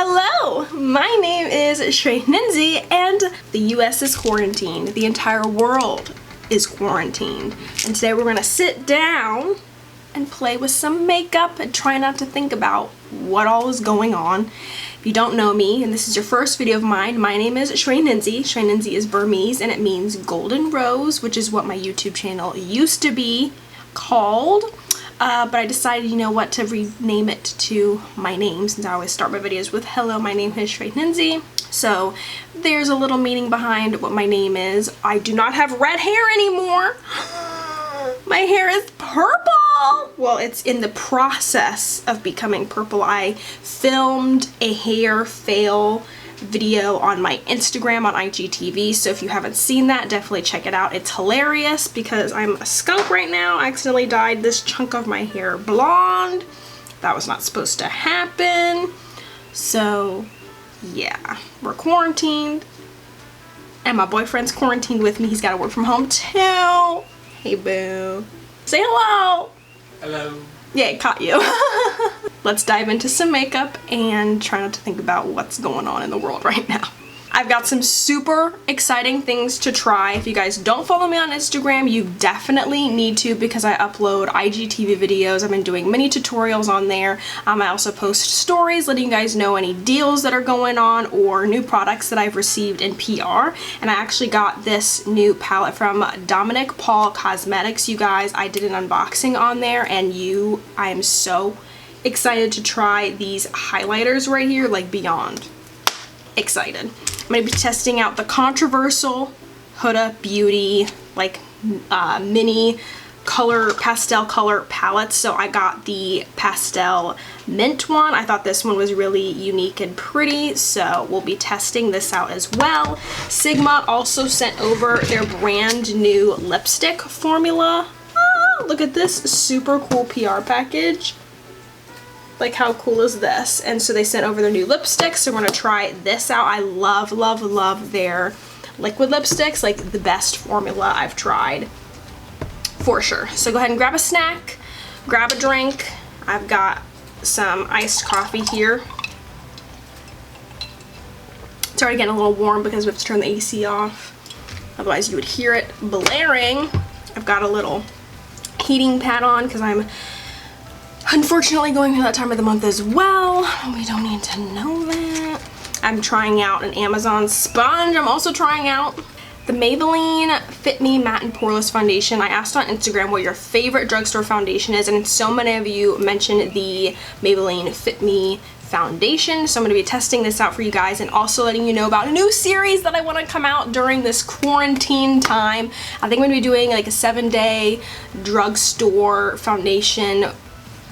Hello! My name is Shweihninzy and the US is quarantined. The entire world is quarantined. And today we're gonna sit down and play with some makeup and try not to think about what all is going on. If you don't know me and this is your first video of mine, my name is Shweihninzy. Shweihninzy is Burmese and it means golden rose, which is what my YouTube channel used to be called. But I decided, you know what, to rename it to my name, since I always start my videos with hello, my name is Shweihninzy. So there's a little meaning behind what my name is. I do not have red hair anymore. My hair is purple. Well, it's in the process of becoming purple. I filmed a hair fail video on my Instagram on IGTV, so if you haven't seen that, definitely check it out. It's hilarious because I'm a skunk right now. I accidentally dyed this chunk of my hair blonde. That was not supposed to happen. So yeah, we're quarantined and my boyfriend's quarantined with me. He's got to work from home too. Hey boo, say hello. Hello. Yeah, it caught you. Let's dive into some makeup and try not to think about what's going on in the world right now. I've got some super exciting things to try. If you guys don't follow me on Instagram, you definitely need to, because I upload IGTV videos. I've been doing mini tutorials on there. I also post stories letting you guys know any deals that are going on or new products that I've received in PR. And I actually got this new palette from Dominic Paul Cosmetics, you guys. I did an unboxing on there and I am so excited to try these highlighters right here, like beyond excited. I'm going to be testing out the controversial Huda Beauty like mini color pastel color palettes. So I got the pastel mint one. I thought this one was really unique and pretty, so we'll be testing this out as well. Sigma also sent over their brand new lipstick formula. Look at this super cool PR package. Like, how cool is this? And so they sent over their new lipsticks, so we're gonna try this out. I love, love, love their liquid lipsticks, like the best formula I've tried for sure. So go ahead and grab a snack, grab a drink. I've got some iced coffee here. It's already getting a little warm because we have to turn the AC off. Otherwise you would hear it blaring. I've got a little heating pad on because I'm unfortunately going through that time of the month as well. We don't need to know that. I'm trying out an Amazon sponge. I'm also trying out the Maybelline Fit Me Matte and Poreless Foundation. I asked on Instagram what your favorite drugstore foundation is, and so many of you mentioned the Maybelline Fit Me foundation. So I'm going to be testing this out for you guys and also letting you know about a new series that I want to come out during this quarantine time. I think I'm going to be doing like a 7-day drugstore foundation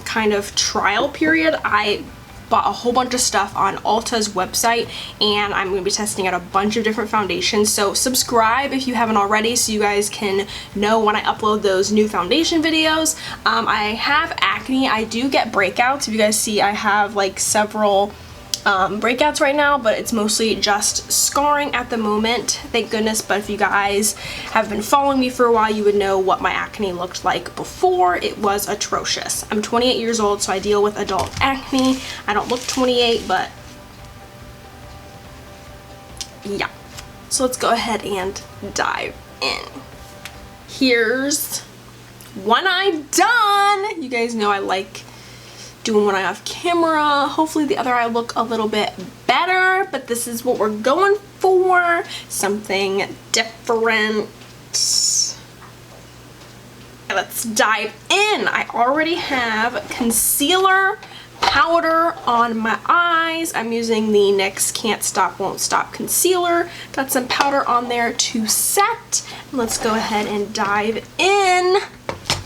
kind of trial period. I bought a whole bunch of stuff on Ulta's website and I'm going to be testing out a bunch of different foundations, so subscribe if you haven't already so you guys can know when I upload those new foundation videos. I have acne. I do get breakouts. If you guys see, I have like several breakouts right now, but it's mostly just scarring at the moment, thank goodness. But if you guys have been following me for a while, you would know what my acne looked like before. It was atrocious. I'm 28 years old, so I deal with adult acne. I don't look 28, but yeah. So let's go ahead and dive in. Here's one eye done. You guys know I like doing one eye off camera. Hopefully the other eye look a little bit better, but this is what we're going for. Something different. Let's dive in. I already have concealer powder on my eyes. I'm using the NYX Can't Stop Won't Stop concealer. Got some powder on there to set. Let's go ahead and dive in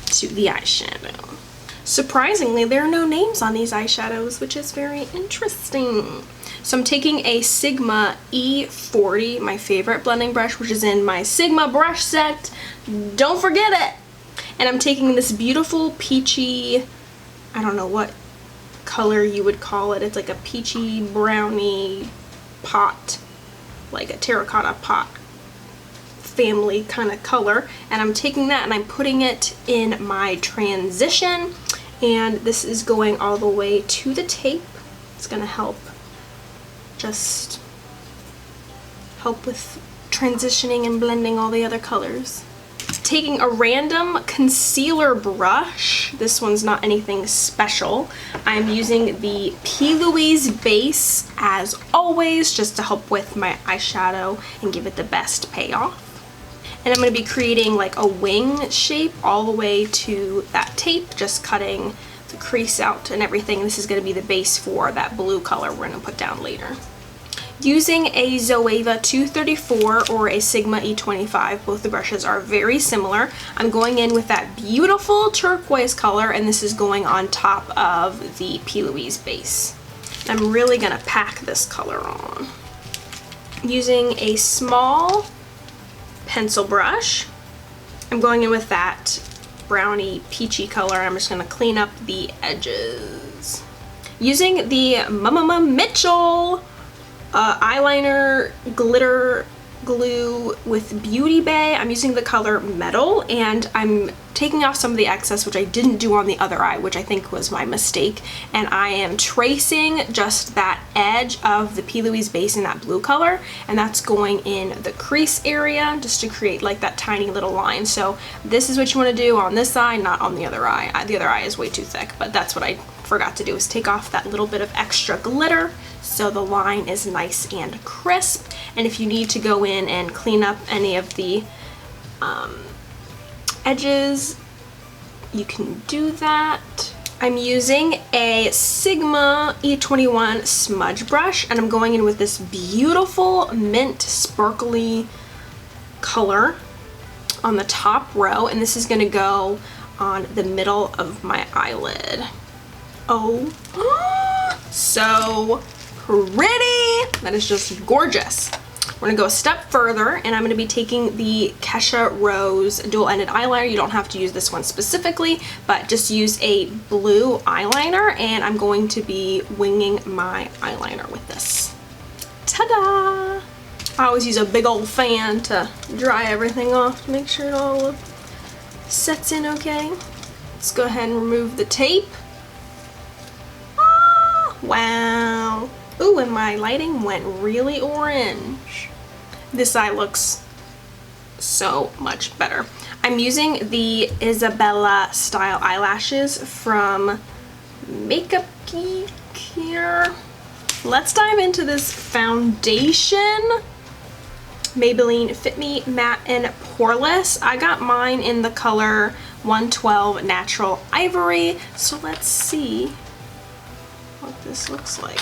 to the eyeshadow. Surprisingly, there are no names on these eyeshadows, which is very interesting. So I'm taking a Sigma E40, my favorite blending brush, which is in my Sigma brush set. Don't forget it. And I'm taking this beautiful peachy, I don't know what color you would call it. It's like a peachy brownie pot, like a terracotta pot family kind of color. And I'm taking that and I'm putting it in my transition. And this is going all the way to the tape. It's going to help just help with transitioning and blending all the other colors. Taking a random concealer brush, this one's not anything special. I'm using the P. Louise base as always, just to help with my eyeshadow and give it the best payoff. And I'm going to be creating like a wing shape all the way to that tape, just cutting the crease out and everything. This is going to be the base for that blue color we're going to put down later. Using a Zoeva 234 or a Sigma E25, both the brushes are very similar. I'm going in with that beautiful turquoise color, and this is going on top of the P. Louise base. I'm really going to pack this color on. Using a small pencil brush, I'm going in with that brownie peachy color. I'm just going to clean up the edges. Using the Mama Mitchell eyeliner glitter glue with Beauty Bay. I'm using the color Metal, and I'm taking off some of the excess, which I didn't do on the other eye, which I think was my mistake, and I am tracing just that edge of the P. Louise base in that blue color, and that's going in the crease area just to create like that tiny little line. So this is what you want to do on this eye, not on the other eye. The other eye is way too thick, but that's what I forgot to do, is take off that little bit of extra glitter so the line is nice and crisp. And if you need to go in and clean up any of the edges, you can do that. I'm using a Sigma E21 smudge brush, and I'm going in with this beautiful mint sparkly color on the top row, and this is going to go on the middle of my eyelid. Oh, so pretty! That is just gorgeous. We're gonna go a step further, and I'm gonna be taking the Kesha Rose dual-ended eyeliner. You don't have to use this one specifically, but just use a blue eyeliner, and I'm going to be winging my eyeliner with this. Ta-da! I always use a big old fan to dry everything off to make sure it all sets in okay. Let's go ahead and remove the tape. Ah, wow! Ooh, and my lighting went really orange. This eye looks so much better. I'm using the Isabella style eyelashes from Makeup Geek here. Let's dive into this foundation. Maybelline Fit Me Matte and Poreless. I got mine in the color 112 Natural Ivory. So let's see what this looks like.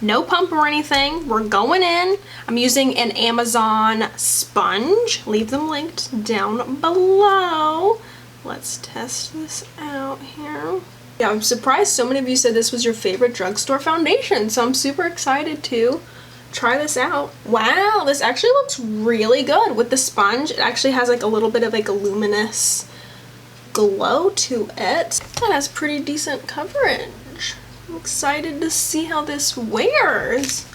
No pump or anything. We're going in. I'm using an Amazon sponge. Leave them linked down below. Let's test this out here. Yeah, I'm surprised so many of you said this was your favorite drugstore foundation, so I'm super excited to try this out. Wow, this actually looks really good with the sponge. It actually has like a little bit of like a luminous glow to it. That has pretty decent coverage. I'm excited to see how this wears.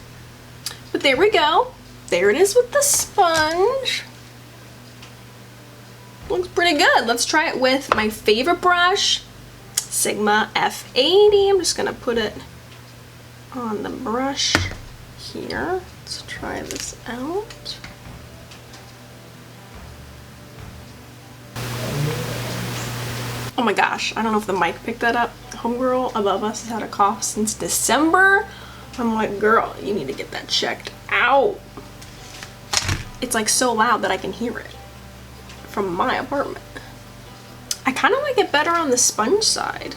But there we go. There it is with the sponge. Looks pretty good. Let's try it with my favorite brush, Sigma F80. I'm just gonna put it on the brush here. Let's try this out. Oh my gosh, I don't know if the mic picked that up. Homegirl above us has had a cough since December. I'm like, girl, you need to get that checked out. It's like so loud that I can hear it from my apartment. I kind of like it better on the sponge side.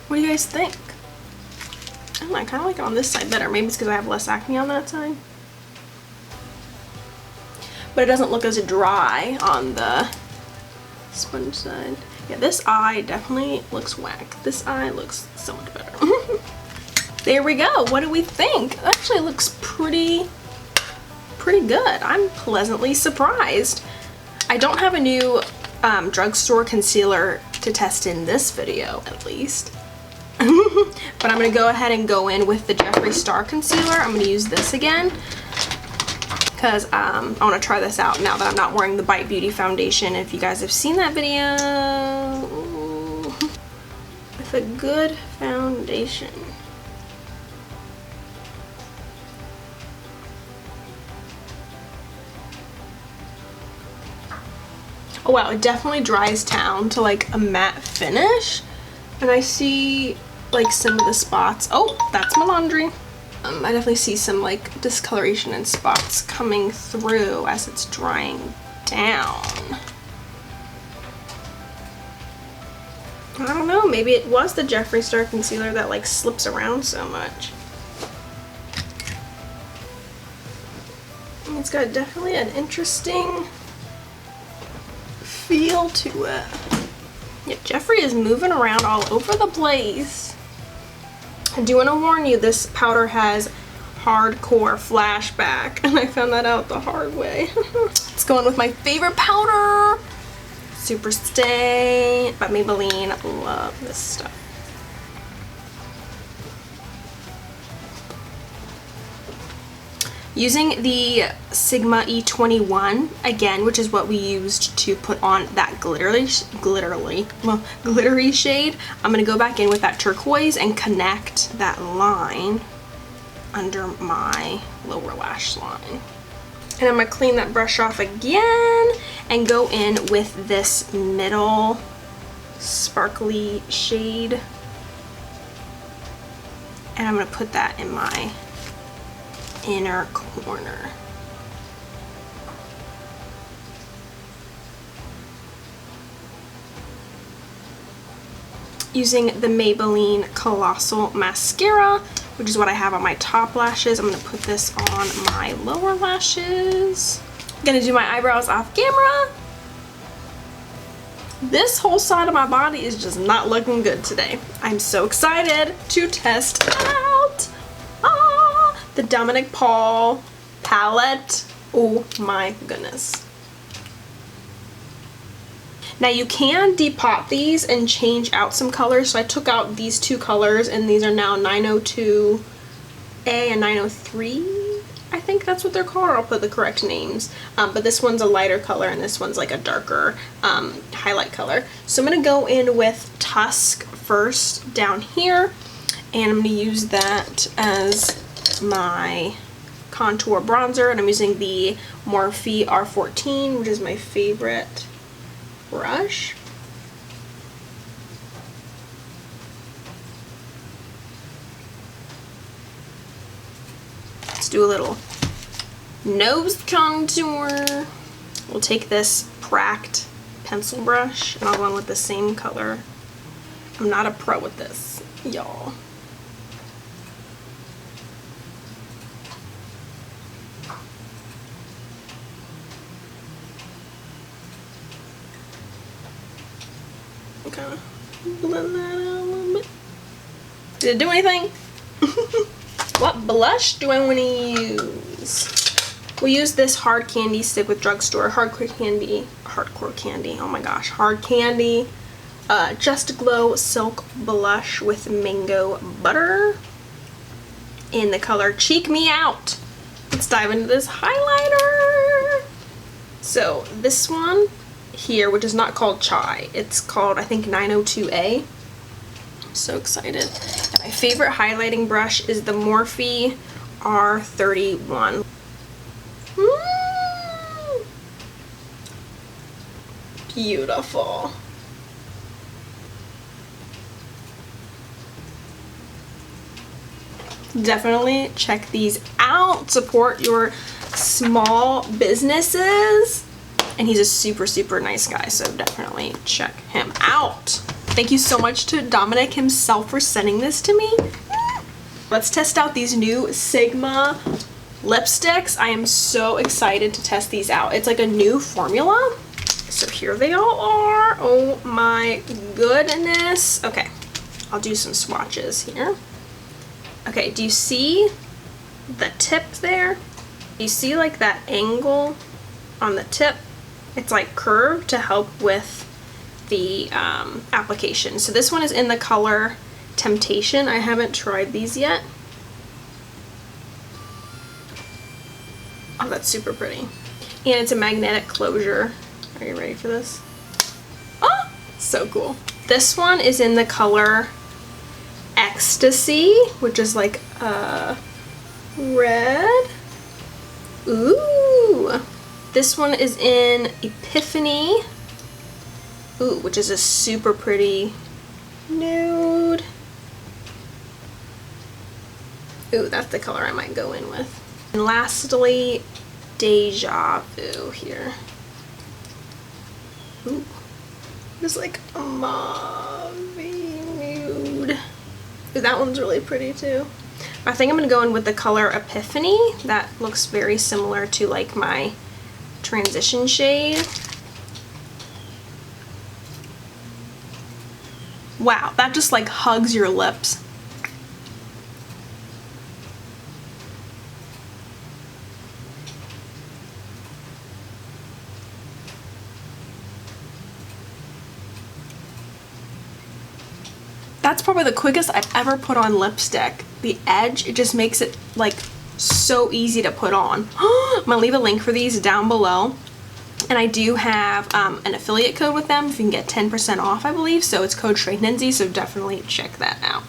What do you guys think? I don't know, I kind of like it on this side better. Maybe it's because I have less acne on that side. But it doesn't look as dry on the sponge side. Yeah, this eye definitely looks whack. This eye looks so much better. There we go. What do we think? It actually looks pretty good. I'm pleasantly surprised. I don't have a new drugstore concealer to test in this video, at least. But I'm going to go ahead and go in with the Jeffree Star concealer. I'm going to use this again because I want to try this out now that I'm not wearing the Bite Beauty foundation. If you guys have seen that video, ooh, with a good foundation. Oh wow, it definitely dries down to like a matte finish. And I see like some of the spots. Oh, that's my laundry. I definitely see some like discoloration and spots coming through as it's drying down. I don't know, maybe it was the Jeffree Star concealer that like slips around so much. It's got definitely an interesting feel to it. Yeah, Jeffree is moving around all over the place. I do want to warn you, this powder has hardcore flashback, and I found that out the hard way. Let's go in with my favorite powder, SuperStay by Maybelline. I love this stuff. Using the Sigma E21 again, which is what we used to put on that glittery shade. I'm gonna go back in with that turquoise and connect that line under my lower lash line. And I'm gonna clean that brush off again and go in with this middle sparkly shade. And I'm gonna put that in my inner corner. Using the Maybelline Colossal Mascara, which is what I have on my top lashes. I'm gonna put this on my lower lashes. I'm gonna do my eyebrows off camera. This whole side of my body is just not looking good today. I'm so excited to test out the Dominic Paul palette. Oh my goodness. Now you can depot these and change out some colors. So I took out these two colors and these are now 902A and 903. I think that's what they're called. I'll put the correct names. But this one's a lighter color and this one's like a darker highlight color. So I'm gonna go in with Tusk first down here, and I'm gonna use that as my contour bronzer, and I'm using the Morphe R14, which is my favorite brush. Let's do a little nose contour. We'll take this cracked pencil brush and I'll go in with the same color. I'm not a pro with this, y'all. Kind of blend that out a little bit. Did it do anything? What blush do I want to use? We use this hard candy stick with Drugstore. Hardcore candy. Oh my gosh, hard candy. Just Glow Silk Blush with Mango Butter in the color Cheek Me Out. Let's dive into this highlighter. So this one here, which is not called Chai, it's called, I think, 902A. I'm so excited. And my favorite highlighting brush is the Morphe R31. Beautiful. Definitely check these out. Support your small businesses. And he's a super nice guy, so definitely check him out. Thank you so much to Dominic himself for sending this to me. Let's test out these new Sigma lipsticks. I am so excited to test these out. It's like a new formula. So here they all are. Oh my goodness. Okay, I'll do some swatches here. Okay, do you see the tip there? You see like that angle on the tip? It's like curved to help with the application. So this one is in the color Temptation. I haven't tried these yet. Oh, that's super pretty. And it's a magnetic closure. Are you ready for this? Oh, so cool. This one is in the color Ecstasy, which is like red. Ooh. This one is in Epiphany, Ooh, which is a super pretty nude. Ooh, that's the color I might go in with. And lastly, Deja Vu here. Ooh, just like a mauve-y nude. Ooh, that one's really pretty too. I think I'm gonna go in with the color Epiphany. That looks very similar to like my transition shade. Wow, that just like hugs your lips. That's probably the quickest I've ever put on lipstick. The edge, it just makes it like so easy to put on. I'm gonna leave a link for these down below. And I do have an affiliate code with them. If you can get 10% off, I believe. So it's code Shweihninzy, so definitely check that out.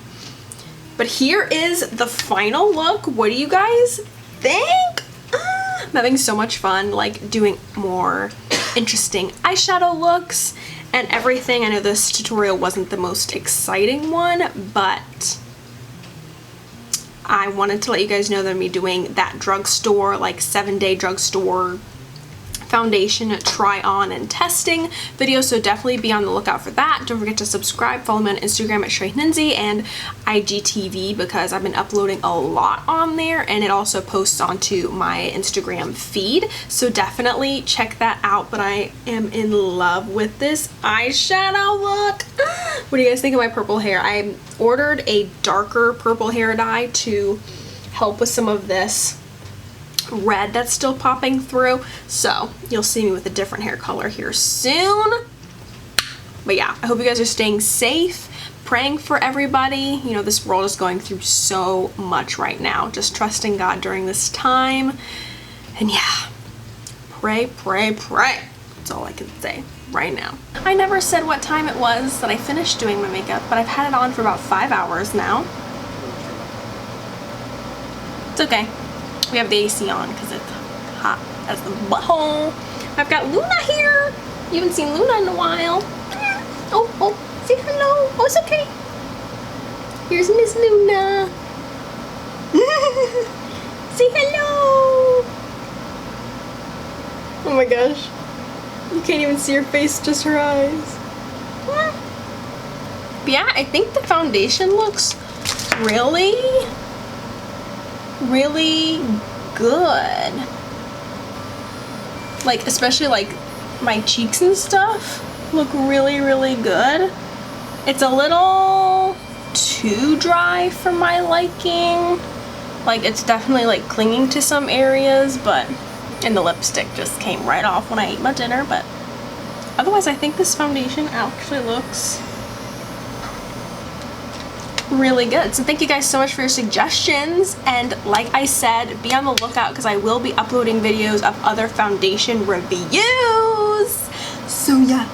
But here is the final look. What do you guys think? I'm having so much fun like doing more interesting eyeshadow looks and everything. I know this tutorial wasn't the most exciting one, but I wanted to let you guys know that I'm gonna be doing that drugstore, like 7-day drugstore foundation try on and testing video, so definitely be on the lookout for that. Don't forget to subscribe, follow me on Instagram at Shweihninzy and IGTV because I've been uploading a lot on there, and it also posts onto my Instagram feed, so definitely check that out. But I am in love with this eyeshadow look. What do you guys think of my purple hair? I ordered a darker purple hair dye to help with some of this red that's still popping through, so you'll see me with a different hair color here soon. But yeah, I hope you guys are staying safe, praying for everybody. You know, this world is going through so much right now. Just trusting God during this time, and yeah, pray, pray, pray. That's all I can say right now. I never said what time it was that I finished doing my makeup, but I've had it on for about 5 hours now. It's okay. We have the AC on because it's hot as the butthole. I've got Luna here. You haven't seen Luna in a while. Oh, say hello. Oh, it's okay. Here's Miss Luna. Say hello. Oh my gosh. You can't even see her face, just her eyes. But yeah, I think the foundation looks really good. Like, especially like my cheeks and stuff look really good. It's a little too dry for my liking. Like, it's definitely like clinging to some areas, but and the lipstick just came right off when I ate my dinner. But otherwise, I think this foundation actually looks really good. So thank you guys so much for your suggestions, and like I said, be on the lookout because I will be uploading videos of other foundation reviews. So yeah,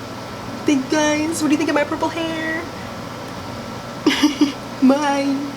thank you guys. What do you think of my purple hair? Bye.